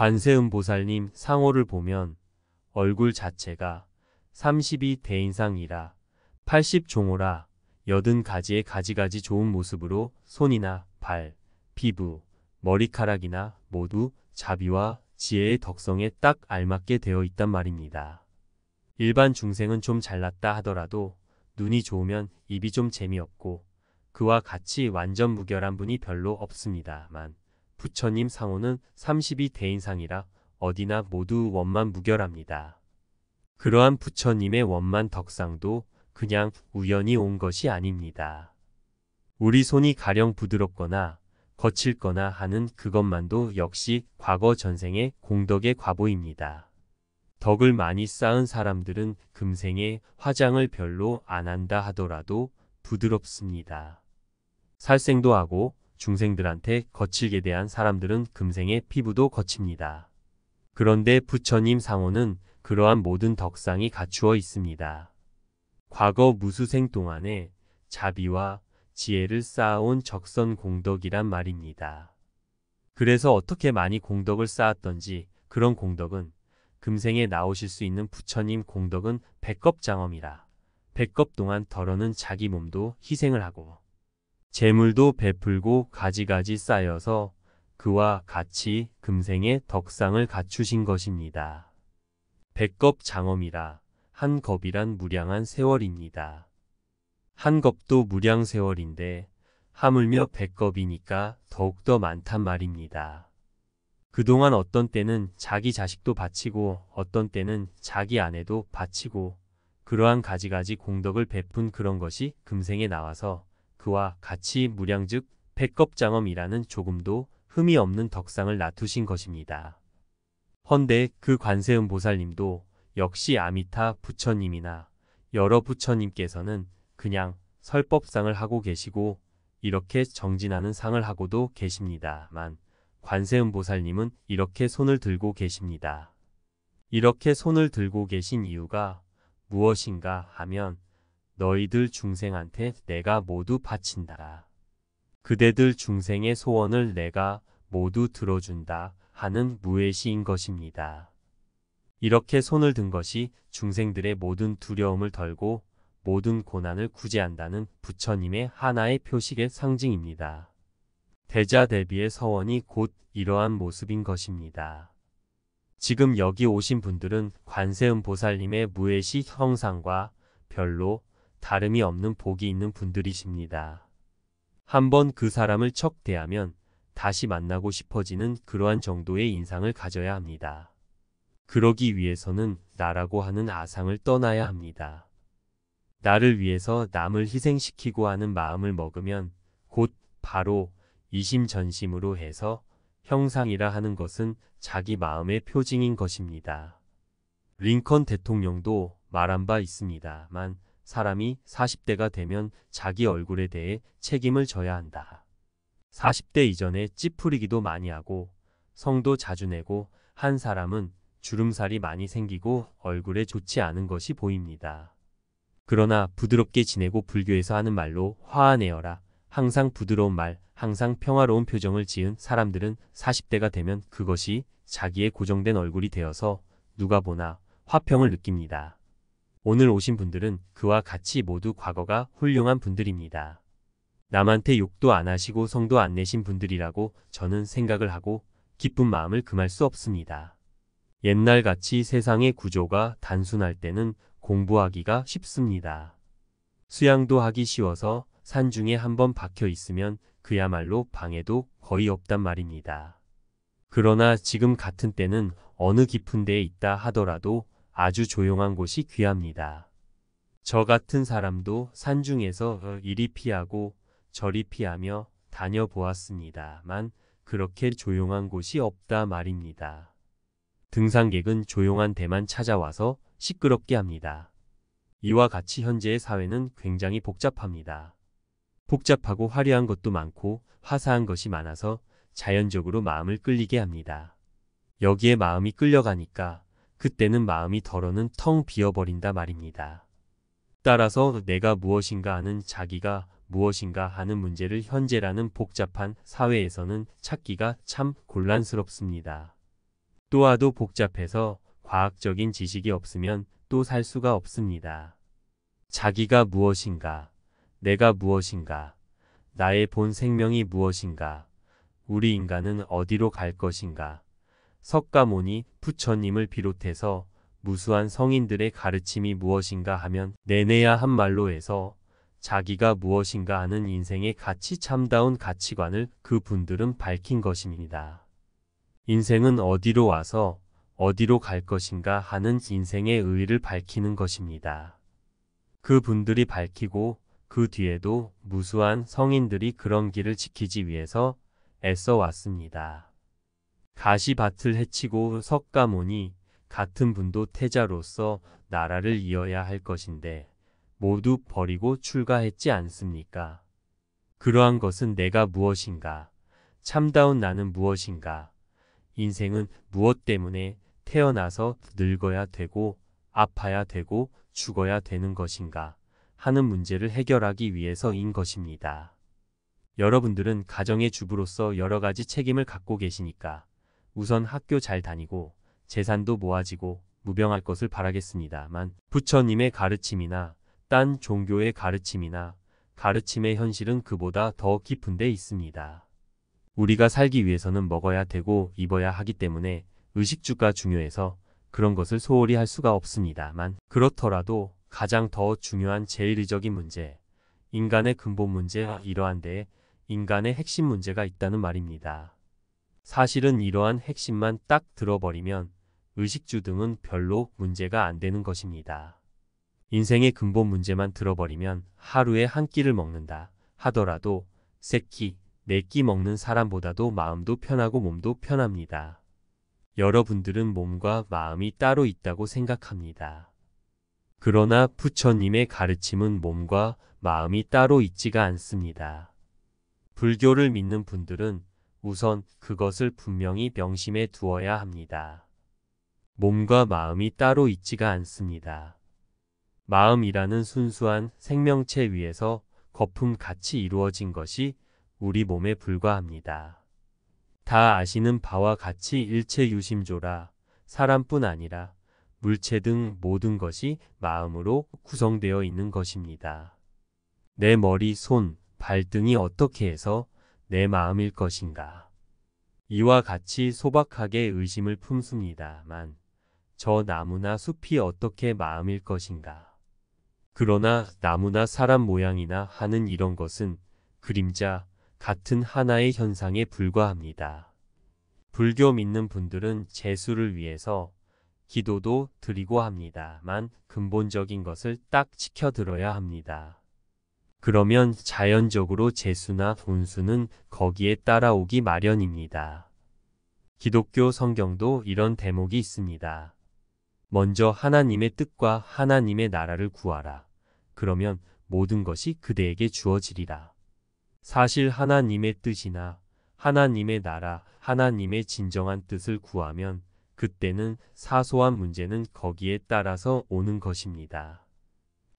관세음보살님 상호를 보면 얼굴 자체가 32대인상이라 80종호라 80가지의 가지가지 좋은 모습으로 손이나 발, 피부, 머리카락이나 모두 자비와 지혜의 덕성에 딱 알맞게 되어 있단 말입니다. 일반 중생은 좀 잘났다 하더라도 눈이 좋으면 입이 좀 재미없고 그와 같이 완전 무결한 분이 별로 없습니다만 부처님 상호는 32대인상이라 어디나 모두 원만 무결합니다. 그러한 부처님의 원만 덕상도 그냥 우연히 온 것이 아닙니다. 우리 손이 가령 부드럽거나 거칠거나 하는 그것만도 역시 과거 전생의 공덕의 과보입니다. 덕을 많이 쌓은 사람들은 금생에 화장을 별로 안 한다 하더라도 부드럽습니다. 살생도 하고 중생들한테 거칠게 대한 사람들은 금생에 피부도 거칩니다. 그런데 부처님 상호는 그러한 모든 덕상이 갖추어 있습니다. 과거 무수생 동안에 자비와 지혜를 쌓아온 적선 공덕이란 말입니다. 그래서 어떻게 많이 공덕을 쌓았던지 그런 공덕은 금생에 나오실 수 있는 부처님 공덕은 백겁장엄이라 백겁 동안 덜어는 자기 몸도 희생을 하고 재물도 베풀고 가지가지 쌓여서 그와 같이 금생의 덕상을 갖추신 것입니다. 백겁장엄이라 한 겁이란 무량한 세월입니다. 한 겁도 무량 세월인데 하물며 백겁이니까 더욱더 많단 말입니다. 그동안 어떤 때는 자기 자식도 바치고 어떤 때는 자기 아내도 바치고 그러한 가지가지 공덕을 베푼 그런 것이 금생에 나와서 그와 같이 무량즉 백겁장엄이라는 조금도 흠이 없는 덕상을 낳으신 것입니다. 헌데 그 관세음보살님도 역시 아미타 부처님이나 여러 부처님께서는 그냥 설법상을 하고 계시고 이렇게 정진하는 상을 하고도 계십니다만 관세음보살님은 이렇게 손을 들고 계십니다. 이렇게 손을 들고 계신 이유가 무엇인가 하면 너희들 중생한테 내가 모두 바친다. 그대들 중생의 소원을 내가 모두 들어준다 하는 무외시인 것입니다. 이렇게 손을 든 것이 중생들의 모든 두려움을 덜고 모든 고난을 구제한다는 부처님의 하나의 표식의 상징입니다. 대자대비의 서원이 곧 이러한 모습인 것입니다. 지금 여기 오신 분들은 관세음보살님의 무외시 형상과 별로 다름이 없는 복이 있는 분들이십니다. 한번 그 사람을 척 대하면 다시 만나고 싶어지는 그러한 정도의 인상을 가져야 합니다. 그러기 위해서는 나라고 하는 아상을 떠나야 합니다. 나를 위해서 남을 희생시키고 하는 마음을 먹으면 곧 바로 이심전심으로 해서 형상이라 하는 것은 자기 마음의 표징인 것입니다. 링컨 대통령도 말한 바 있습니다만 사람이 40대가 되면 자기 얼굴에 대해 책임을 져야 한다. 40대 이전에 찌푸리기도 많이 하고 성도 자주 내고 한 사람은 주름살이 많이 생기고 얼굴에 좋지 않은 것이 보입니다. 그러나 부드럽게 지내고 불교에서 하는 말로 화아내어라. 항상 부드러운 말, 항상 평화로운 표정을 지은 사람들은 40대가 되면 그것이 자기의 고정된 얼굴이 되어서 누가 보나 화평을 느낍니다. 오늘 오신 분들은 그와 같이 모두 과거가 훌륭한 분들입니다. 남한테 욕도 안 하시고 성도 안 내신 분들이라고 저는 생각을 하고 기쁜 마음을 금할 수 없습니다. 옛날같이 세상의 구조가 단순할 때는 공부하기가 쉽습니다. 수양도 하기 쉬워서 산중에 한번 박혀 있으면 그야말로 방해도 거의 없단 말입니다. 그러나 지금 같은 때는 어느 깊은 데에 있다 하더라도 아주 조용한 곳이 귀합니다. 저 같은 사람도 산중에서 이리 피하고 저리 피하며 다녀보았습니다만 그렇게 조용한 곳이 없다 말입니다. 등산객은 조용한 데만 찾아와서 시끄럽게 합니다. 이와 같이 현재의 사회는 굉장히 복잡합니다. 복잡하고 화려한 것도 많고 화사한 것이 많아서 자연적으로 마음을 끌리게 합니다. 여기에 마음이 끌려가니까 그때는 마음이 덜어는 텅 비어버린다 말입니다. 따라서 내가 무엇인가 하는 자기가 무엇인가 하는 문제를 현재라는 복잡한 사회에서는 찾기가 참 곤란스럽습니다. 또하도 복잡해서 과학적인 지식이 없으면 또 살 수가 없습니다. 자기가 무엇인가? 내가 무엇인가? 나의 본 생명이 무엇인가? 우리 인간은 어디로 갈 것인가? 석가모니, 부처님을 비롯해서 무수한 성인들의 가르침이 무엇인가 하면 내내야 한 말로 해서 자기가 무엇인가 하는 인생의 가치 참다운 가치관을 그분들은 밝힌 것입니다. 인생은 어디로 와서 어디로 갈 것인가 하는 인생의 의의를 밝히는 것입니다. 그분들이 밝히고 그 뒤에도 무수한 성인들이 그런 길을 지키기 위해서 애써 왔습니다. 가시밭을 해치고 석가모니 같은 분도 태자로서 나라를 이어야 할 것인데 모두 버리고 출가했지 않습니까? 그러한 것은 내가 무엇인가? 참다운 나는 무엇인가? 인생은 무엇 때문에 태어나서 늙어야 되고 아파야 되고 죽어야 되는 것인가 하는 문제를 해결하기 위해서인 것입니다. 여러분들은 가정의 주부로서 여러 가지 책임을 갖고 계시니까 우선 학교 잘 다니고 재산도 모아지고 무병할 것을 바라겠습니다만 부처님의 가르침이나 딴 종교의 가르침이나 가르침의 현실은 그보다 더 깊은 데 있습니다. 우리가 살기 위해서는 먹어야 되고 입어야 하기 때문에 의식주가 중요해서 그런 것을 소홀히 할 수가 없습니다만 그렇더라도 가장 더 중요한 제일의적인 문제, 인간의 근본 문제와 이러한 데에 인간의 핵심 문제가 있다는 말입니다. 사실은 이러한 핵심만 딱 들어버리면 의식주 등은 별로 문제가 안 되는 것입니다. 인생의 근본 문제만 들어버리면 하루에 한 끼를 먹는다 하더라도 세 끼, 네 끼 먹는 사람보다도 마음도 편하고 몸도 편합니다. 여러분들은 몸과 마음이 따로 있다고 생각합니다. 그러나 부처님의 가르침은 몸과 마음이 따로 있지가 않습니다. 불교를 믿는 분들은 우선 그것을 분명히 명심해 두어야 합니다. 몸과 마음이 따로 있지가 않습니다. 마음이라는 순수한 생명체 위에서 거품같이 이루어진 것이 우리 몸에 불과합니다. 다 아시는 바와 같이 일체 유심조라 사람뿐 아니라 물체 등 모든 것이 마음으로 구성되어 있는 것입니다. 내 머리, 손, 발등이 어떻게 해서 내 마음일 것인가? 이와 같이 소박하게 의심을 품습니다만 저 나무나 숲이 어떻게 마음일 것인가? 그러나 나무나 사람 모양이나 하는 이런 것은 그림자 같은 하나의 현상에 불과합니다. 불교 믿는 분들은 재수를 위해서 기도도 드리고 합니다만 근본적인 것을 딱 지켜들어야 합니다. 그러면 자연적으로 재수나 운수는 거기에 따라오기 마련입니다. 기독교 성경도 이런 대목이 있습니다. 먼저 하나님의 뜻과 하나님의 나라를 구하라. 그러면 모든 것이 그대에게 주어지리라. 사실 하나님의 뜻이나 하나님의 나라, 하나님의 진정한 뜻을 구하면 그때는 사소한 문제는 거기에 따라서 오는 것입니다.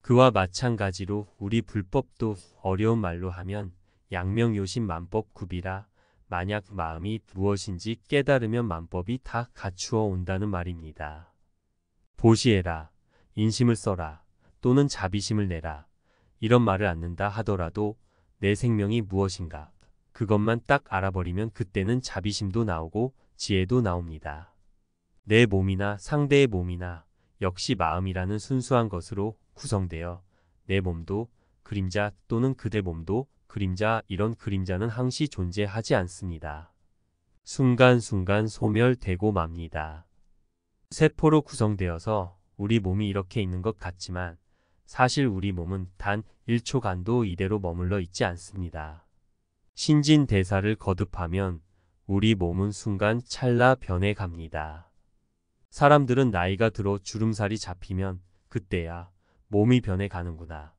그와 마찬가지로 우리 불법도 어려운 말로 하면 양명요심 만법구비라 만약 마음이 무엇인지 깨달으면 만법이 다 갖추어 온다는 말입니다. 보시해라, 인심을 써라, 또는 자비심을 내라. 이런 말을 않는다 하더라도 내 생명이 무엇인가 그것만 딱 알아버리면 그때는 자비심도 나오고 지혜도 나옵니다. 내 몸이나 상대의 몸이나 역시 마음이라는 순수한 것으로 구성되어 내 몸도 그림자 또는 그대 몸도 그림자 이런 그림자는 항시 존재하지 않습니다. 순간순간 소멸되고 맙니다. 세포로 구성되어서 우리 몸이 이렇게 있는 것 같지만 사실 우리 몸은 단 1초간도 이대로 머물러 있지 않습니다. 신진대사를 거듭하면 우리 몸은 순간 찰나 변해갑니다. 사람들은 나이가 들어 주름살이 잡히면 그때야 몸이 변해가는구나.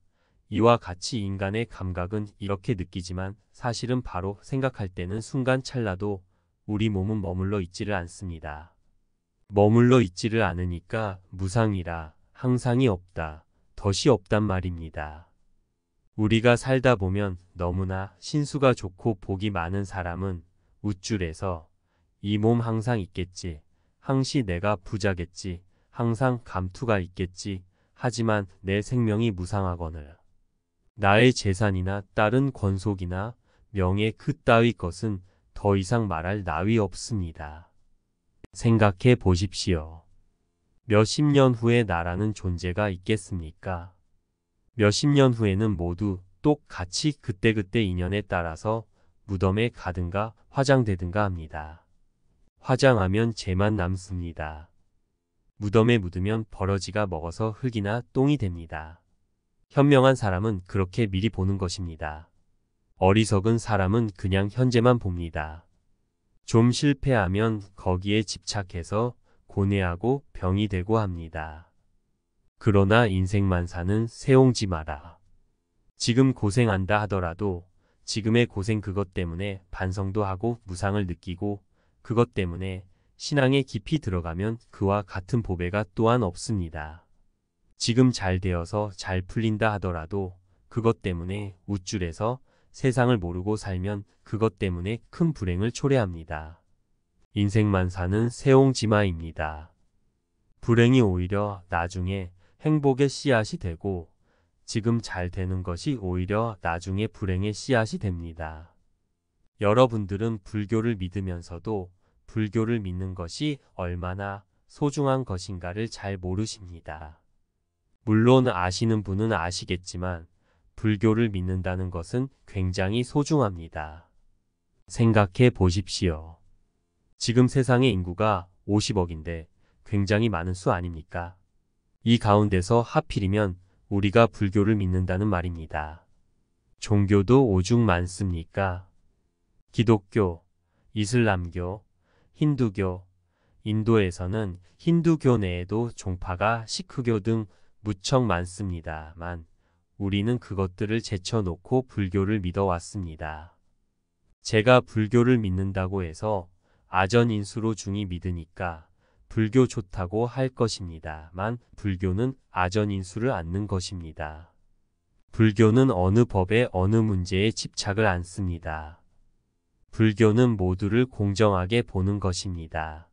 이와 같이 인간의 감각은 이렇게 느끼지만 사실은 바로 생각할 때는 순간 찰나도 우리 몸은 머물러 있지를 않습니다. 머물러 있지를 않으니까 무상이라 항상이 없다, 덫이 없단 말입니다. 우리가 살다 보면 너무나 신수가 좋고 복이 많은 사람은 우쭐해서 이 몸 항상 있겠지 항시 내가 부자겠지. 항상 감투가 있겠지. 하지만 내 생명이 무상하거늘 나의 재산이나 다른 권속이나 명예 그따위 것은 더 이상 말할 나위 없습니다. 생각해 보십시오. 몇십 년 후에 나라는 존재가 있겠습니까? 몇십 년 후에는 모두 똑같이 그때그때 인연에 따라서 무덤에 가든가 화장되든가 합니다. 화장하면 재만 남습니다. 무덤에 묻으면 버러지가 먹어서 흙이나 똥이 됩니다. 현명한 사람은 그렇게 미리 보는 것입니다. 어리석은 사람은 그냥 현재만 봅니다. 좀 실패하면 거기에 집착해서 고뇌하고 병이 되고 합니다. 그러나 인생만 사는 세옹지 마라. 지금 고생한다 하더라도 지금의 고생 그것 때문에 반성도 하고 무상을 느끼고 그것 때문에 신앙에 깊이 들어가면 그와 같은 보배가 또한 없습니다. 지금 잘 되어서 잘 풀린다 하더라도 그것 때문에 우쭐해서 세상을 모르고 살면 그것 때문에 큰 불행을 초래합니다. 인생만 사는 세옹지마입니다. 불행이 오히려 나중에 행복의 씨앗이 되고 지금 잘 되는 것이 오히려 나중에 불행의 씨앗이 됩니다. 여러분들은 불교를 믿으면서도 불교를 믿는 것이 얼마나 소중한 것인가를 잘 모르십니다. 물론 아시는 분은 아시겠지만 불교를 믿는다는 것은 굉장히 소중합니다. 생각해 보십시오. 지금 세상의 인구가 50억인데 굉장히 많은 수 아닙니까? 이 가운데서 하필이면 우리가 불교를 믿는다는 말입니다. 종교도 오죽 많습니까? 기독교, 이슬람교, 힌두교, 인도에서는 힌두교 내에도 종파가 시크교 등 무척 많습니다만 우리는 그것들을 제쳐놓고 불교를 믿어왔습니다. 제가 불교를 믿는다고 해서 아전인수로 중이 믿으니까 불교 좋다고 할 것입니다만 불교는 아전인수를 않는 것입니다. 불교는 어느 법에 어느 문제에 집착을 않습니다. 불교는 모두를 공정하게 보는 것입니다.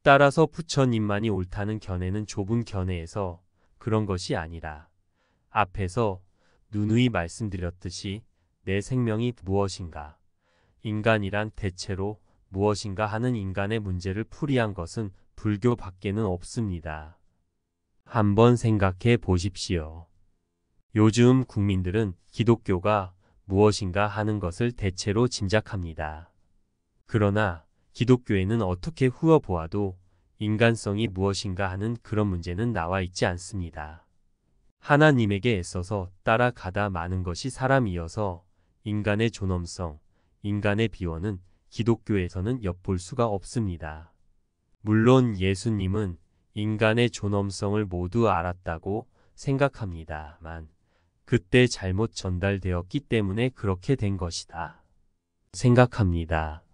따라서 부처님만이 옳다는 견해는 좁은 견해에서 그런 것이 아니라 앞에서 누누이 말씀드렸듯이 내 생명이 무엇인가, 인간이란 대체로 무엇인가 하는 인간의 문제를 풀이한 것은 불교 밖에는 없습니다. 한번 생각해 보십시오. 요즘 국민들은 기독교가 무엇인가 하는 것을 대체로 짐작합니다. 그러나 기독교에는 어떻게 후어보아도 인간성이 무엇인가 하는 그런 문제는 나와 있지 않습니다. 하나님에게 애써서 따라가다 마는 것이 사람이어서 인간의 존엄성, 인간의 비원은 기독교에서는 엿볼 수가 없습니다. 물론 예수님은 인간의 존엄성을 모두 알았다고 생각합니다만 그때 잘못 전달되었기 때문에 그렇게 된 것이다 생각합니다.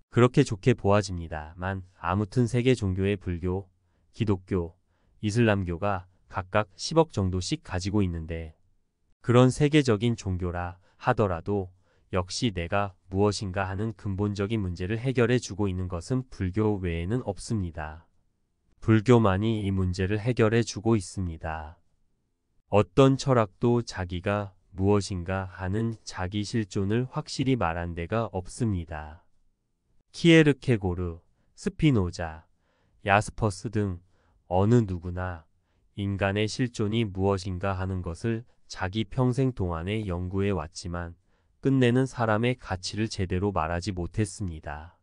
그렇게 좋게 보아집니다만 아무튼 세계 종교의 불교, 기독교, 이슬람교가 각각 10억 정도씩 가지고 있는데 그런 세계적인 종교라 하더라도 역시 내가 무엇인가 하는 근본적인 문제를 해결해 주고 있는 것은 불교 외에는 없습니다. 불교만이 이 문제를 해결해 주고 있습니다. 어떤 철학도 자기가 무엇인가 하는 자기 실존을 확실히 말한 데가 없습니다. 키에르케고르, 스피노자, 야스퍼스 등 어느 누구나 인간의 실존이 무엇인가 하는 것을 자기 평생 동안에 연구해 왔지만 끝내는 사람의 가치를 제대로 말하지 못했습니다.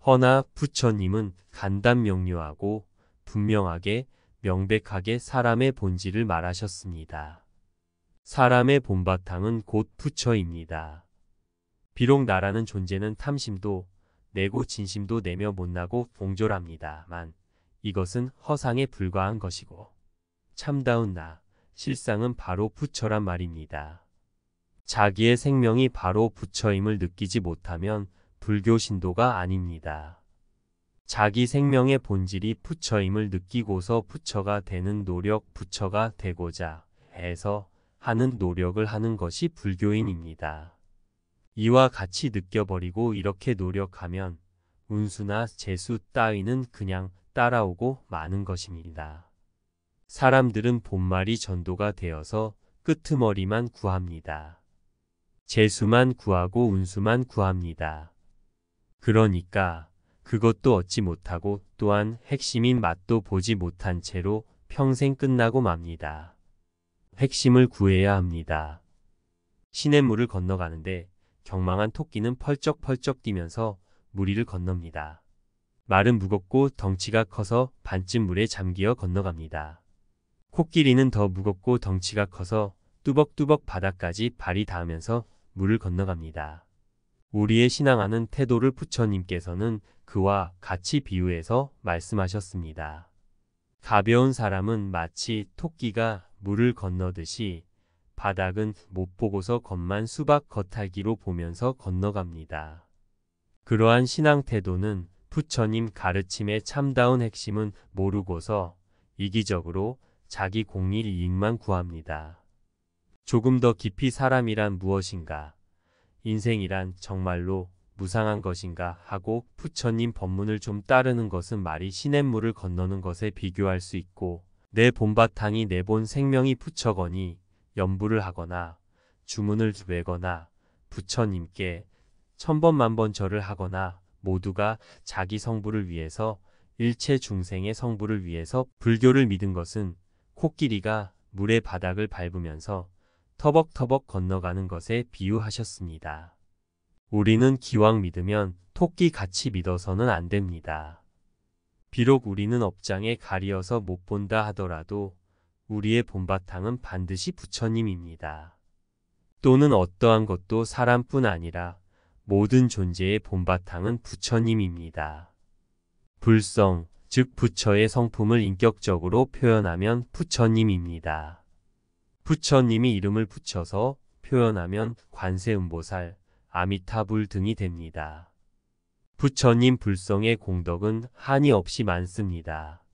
허나 부처님은 간단명료하고 분명하게 명백하게 사람의 본질을 말하셨습니다. 사람의 본바탕은 곧 부처입니다. 비록 나라는 존재는 탐심도 내고 진심도 내며 못나고 봉졸합니다만 이것은 허상에 불과한 것이고 참다운 나, 실상은 바로 부처란 말입니다. 자기의 생명이 바로 부처임을 느끼지 못하면 불교 신도가 아닙니다. 자기 생명의 본질이 부처임을 느끼고서 부처가 되는 노력, 부처가 되고자 해서 하는 노력을 하는 것이 불교인입니다. 이와 같이 느껴버리고 이렇게 노력하면 운수나 재수 따위는 그냥 따라오고 마는 것입니다. 사람들은 본말이 전도가 되어서 끄트머리만 구합니다. 재수만 구하고 운수만 구합니다. 그러니까 그것도 얻지 못하고 또한 핵심인 맛도 보지 못한 채로 평생 끝나고 맙니다. 핵심을 구해야 합니다. 시냇물을 건너가는데 경망한 토끼는 펄쩍펄쩍 뛰면서 무리를 건넙니다. 말은 무겁고 덩치가 커서 반쯤 물에 잠기어 건너갑니다. 코끼리는 더 무겁고 덩치가 커서 뚜벅뚜벅 바닥까지 발이 닿으면서 물을 건너갑니다. 우리의 신앙하는 태도를 부처님께서는 그와 같이 비유해서 말씀하셨습니다. 가벼운 사람은 마치 토끼가 물을 건너듯이 바닥은 못 보고서 겉만 수박 겉핥기로 보면서 건너갑니다. 그러한 신앙 태도는 부처님 가르침의 참다운 핵심은 모르고서 이기적으로 자기 공일 이익만 구합니다. 조금 더 깊이 사람이란 무엇인가, 인생이란 정말로 무상한 것인가 하고 부처님 법문을 좀 따르는 것은 말이 시냇물을 건너는 것에 비교할 수 있고, 내 본바탕이 내 본 생명이 부처거니 염불을 하거나 주문을 외거나 부처님께 천번만번 절을 하거나 모두가 자기 성부를 위해서 일체 중생의 성부를 위해서 불교를 믿은 것은 코끼리가 물의 바닥을 밟으면서 터벅터벅 건너가는 것에 비유하셨습니다. 우리는 기왕 믿으면 토끼같이 믿어서는 안 됩니다. 비록 우리는 업장에 가리어서 못 본다 하더라도 우리의 본바탕은 반드시 부처님입니다. 또는 어떠한 것도 사람뿐 아니라 모든 존재의 본바탕은 부처님입니다. 불성, 즉 부처의 성품을 인격적으로 표현하면 부처님입니다. 부처님이 이름을 붙여서 표현하면 관세음보살, 아미타불 등이 됩니다. 부처님 불성의 공덕은 한이 없이 많습니다.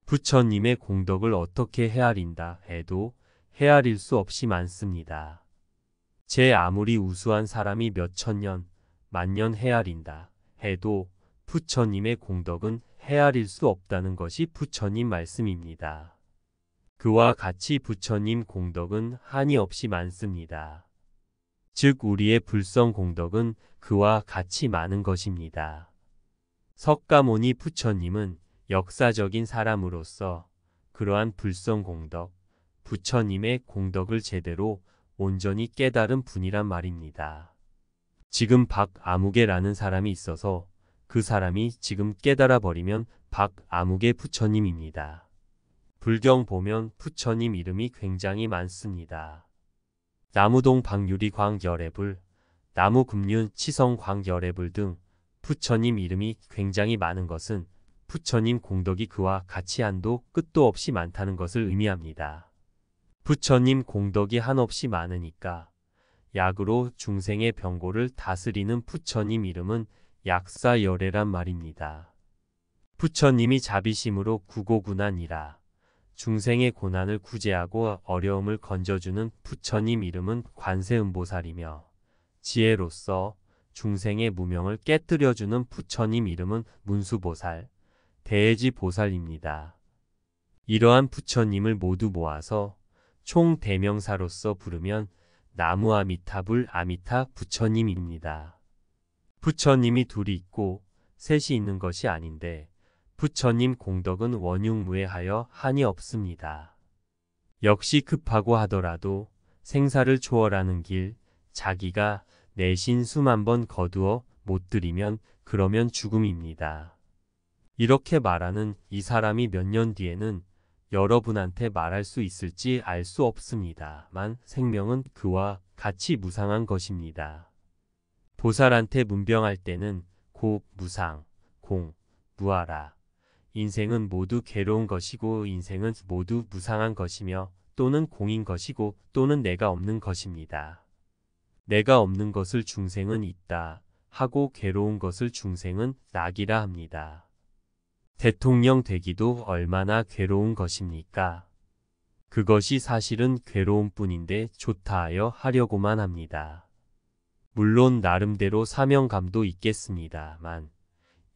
부처님의 공덕을 어떻게 헤아린다 해도 헤아릴 수 없이 많습니다. 제 아무리 우수한 사람이 몇 천년, 만년 헤아린다 해도 부처님의 공덕은 헤아릴 수 없다는 것이 부처님 말씀입니다. 그와 같이 부처님 공덕은 한이 없이 많습니다. 즉 우리의 불성 공덕은 그와 같이 많은 것입니다. 석가모니 부처님은 역사적인 사람으로서 그러한 불성 공덕, 부처님의 공덕을 제대로 온전히 깨달은 분이란 말입니다. 지금 박아무개라는 사람이 있어서 그 사람이 지금 깨달아 버리면 박아무개 부처님입니다. 불경 보면 부처님 이름이 굉장히 많습니다. 나무동 박유리 광열애불, 나무금륜 치성 광열애불 등 부처님 이름이 굉장히 많은 것은 부처님 공덕이 그와 같이 한도 끝도 없이 많다는 것을 의미합니다. 부처님 공덕이 한없이 많으니까 약으로 중생의 병고를 다스리는 부처님 이름은 약사열애란 말입니다. 부처님이 자비심으로 구고구난이라 중생의 고난을 구제하고 어려움을 건져주는 부처님 이름은 관세음보살이며 지혜로서 중생의 무명을 깨뜨려주는 부처님 이름은 문수보살, 대해지보살입니다. 이러한 부처님을 모두 모아서 총대명사로서 부르면 나무아미타불 아미타 부처님입니다. 부처님이 둘이 있고 셋이 있는 것이 아닌데 부처님 공덕은 원흉무해하여 한이 없습니다. 역시 급하고 하더라도 생사를 초월하는 길 자기가 내신 수만 번 거두어 못 들이면 그러면 죽음입니다. 이렇게 말하는 이 사람이 몇 년 뒤에는 여러분한테 말할 수 있을지 알 수 없습니다만 생명은 그와 같이 무상한 것입니다. 보살한테 문병할 때는 고, 무상, 공, 무아라. 인생은 모두 괴로운 것이고 인생은 모두 무상한 것이며 또는 공인 것이고 또는 내가 없는 것입니다. 내가 없는 것을 중생은 있다 하고 괴로운 것을 중생은 낙이라 합니다. 대통령 되기도 얼마나 괴로운 것입니까? 그것이 사실은 괴로운 뿐인데 좋다 하여 하려고만 합니다. 물론 나름대로 사명감도 있겠습니다만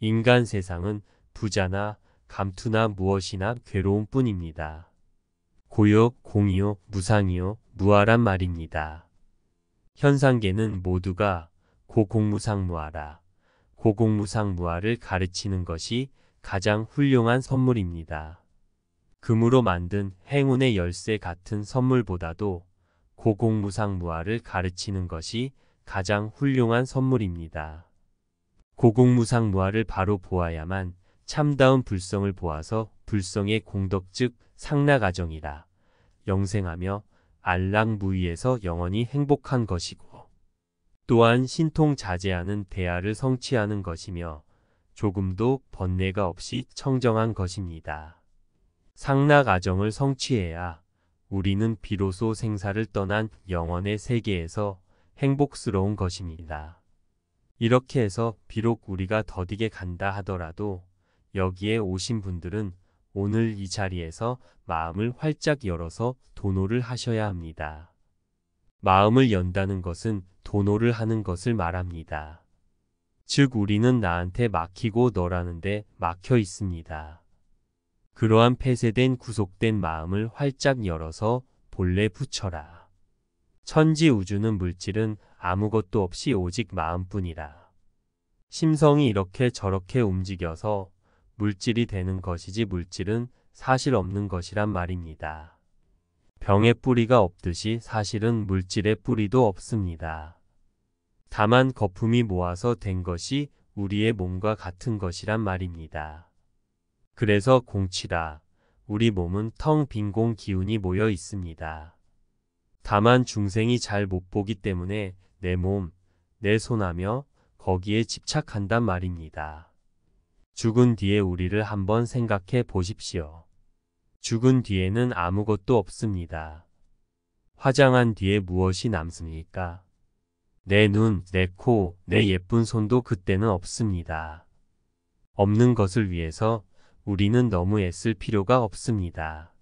인간 세상은 부자나 감투나 무엇이나 괴로움 뿐입니다. 고요, 공이요, 무상이요, 무아란 말입니다. 현상계는 모두가 고공무상무아라. 고공무상무아를 가르치는 것이 가장 훌륭한 선물입니다. 금으로 만든 행운의 열쇠 같은 선물보다도 고공무상무아를 가르치는 것이 가장 훌륭한 선물입니다. 고공무상무아를 바로 보아야만 참다운 불성을 보아서 불성의 공덕 즉 상락아정이라 영생하며 안락무위에서 영원히 행복한 것이고 또한 신통자제하는 대하를 성취하는 것이며 조금도 번뇌가 없이 청정한 것입니다. 상락아정을 성취해야 우리는 비로소 생사를 떠난 영원의 세계에서 행복스러운 것입니다. 이렇게 해서 비록 우리가 더디게 간다 하더라도 여기에 오신 분들은 오늘 이 자리에서 마음을 활짝 열어서 도노를 하셔야 합니다. 마음을 연다는 것은 도노를 하는 것을 말합니다. 즉 우리는 나한테 막히고 너라는데 막혀 있습니다. 그러한 폐쇄된 구속된 마음을 활짝 열어서 본래 붙여라. 천지우주는 물질은 아무것도 없이 오직 마음뿐이라. 심성이 이렇게 저렇게 움직여서 물질이 되는 것이지 물질은 사실 없는 것이란 말입니다. 병에 뿌리가 없듯이 사실은 물질의 뿌리도 없습니다. 다만 거품이 모아서 된 것이 우리의 몸과 같은 것이란 말입니다. 그래서 공치라. 우리 몸은 텅 빈 공 기운이 모여 있습니다. 다만 중생이 잘 못 보기 때문에 내 몸, 내 손하며 거기에 집착한단 말입니다. 죽은 뒤에 우리를 한번 생각해 보십시오. 죽은 뒤에는 아무것도 없습니다. 화장한 뒤에 무엇이 남습니까? 내 눈, 내 코, 내 예쁜 손도 그때는 없습니다. 없는 것을 위해서 우리는 너무 애쓸 필요가 없습니다.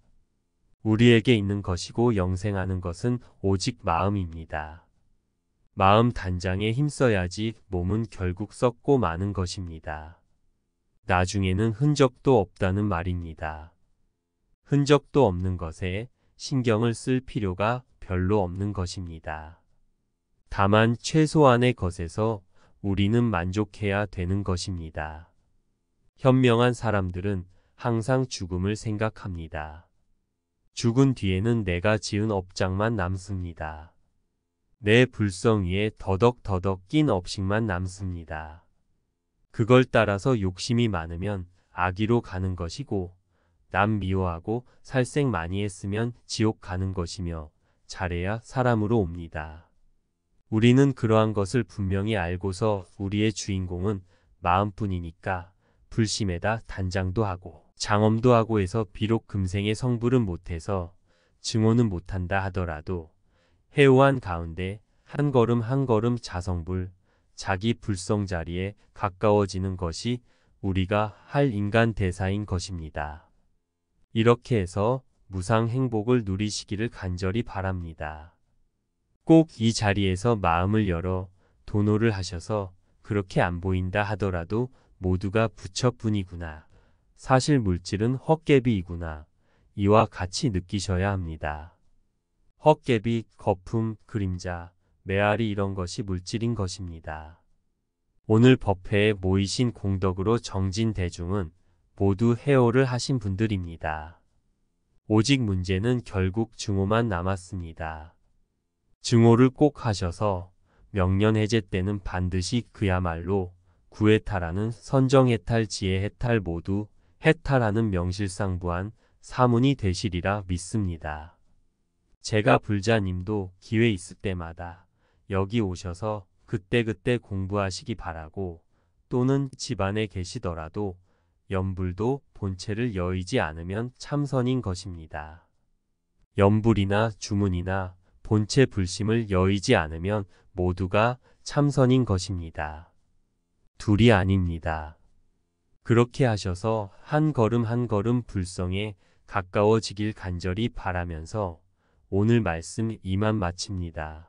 우리에게 있는 것이고 영생하는 것은 오직 마음입니다. 마음 단장에 힘써야지 몸은 결국 썩고 마는 것입니다. 나중에는 흔적도 없다는 말입니다. 흔적도 없는 것에 신경을 쓸 필요가 별로 없는 것입니다. 다만 최소한의 것에서 우리는 만족해야 되는 것입니다. 현명한 사람들은 항상 죽음을 생각합니다. 죽은 뒤에는 내가 지은 업장만 남습니다. 내 불성 위에 더덕더덕 낀 업식만 남습니다. 그걸 따라서 욕심이 많으면 악의로 가는 것이고 남 미워하고 살생 많이 했으면 지옥 가는 것이며 잘해야 사람으로 옵니다. 우리는 그러한 것을 분명히 알고서 우리의 주인공은 마음뿐이니까 불심에다 단장도 하고 장엄도 하고 해서 비록 금생의 성불은 못해서 증오는 못한다 하더라도 해오한 가운데 한 걸음 한 걸음 자성불, 자기 불성 자리에 가까워지는 것이 우리가 할 인간 대사인 것입니다. 이렇게 해서 무상 행복을 누리시기를 간절히 바랍니다. 꼭 이 자리에서 마음을 열어 도노를 하셔서 그렇게 안 보인다 하더라도 모두가 부처뿐이구나. 사실 물질은 헛개비이구나. 이와 같이 느끼셔야 합니다. 헛개비, 거품, 그림자, 메아리 이런 것이 물질인 것입니다. 오늘 법회에 모이신 공덕으로 정진 대중은 모두 해오를 하신 분들입니다. 오직 문제는 결국 증오만 남았습니다. 증오를 꼭 하셔서 명년해제 때는 반드시 그야말로 구해탈하는 선정해탈, 지혜해탈 모두 해탈하는 명실상부한 사문이 되시리라 믿습니다. 제가 불자님도 기회 있을 때마다 여기 오셔서 그때그때 공부하시기 바라고 또는 집안에 계시더라도 염불도 본체를 여의지 않으면 참선인 것입니다. 염불이나 주문이나 본체 불심을 여의지 않으면 모두가 참선인 것입니다. 둘이 아닙니다. 그렇게 하셔서 한 걸음 한 걸음 불성에 가까워지길 간절히 바라면서 오늘 말씀 이만 마칩니다.